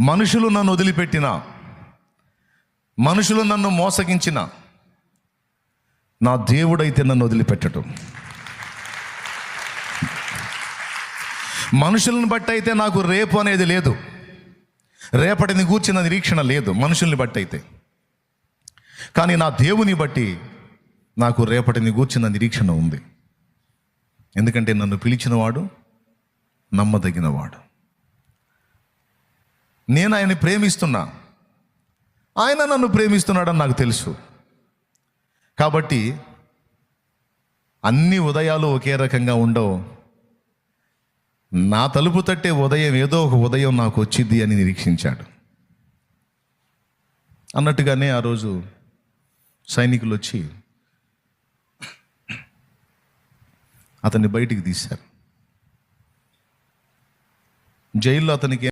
మనుషులు నన్ను వదిలిపెట్టిన, మనుషులు నన్ను మోసగించిన, నా దేవుడైతే నన్ను వదిలిపెట్టడు. మనుషులను బట్టి అయితే నాకు రేపు అనేది లేదు, రేపటిని గూర్చిన నిరీక్షణ లేదు మనుషుల్ని బట్టి అయితే. కానీ నా దేవుని బట్టి నాకు రేపటిని గూర్చిన నిరీక్షణ ఉంది. ఎందుకంటే నన్ను పిలిచినవాడు నమ్మదగినవాడు. నేను ఆయన్ని ప్రేమిస్తున్నా, ఆయన నన్ను ప్రేమిస్తున్నాడని నాకు తెలుసు. కాబట్టి అన్ని ఉదయాలు ఒకే రకంగా ఉండవు. నా తలుపు తట్టే ఉదయం ఏదో ఒక ఉదయం నాకు వచ్చింది అని నిరీక్షించాడు. అన్నట్టుగానే ఆ రోజు సైనికులు వచ్చి అతన్ని బయటికి తీశారు. జైల్లో అతనికి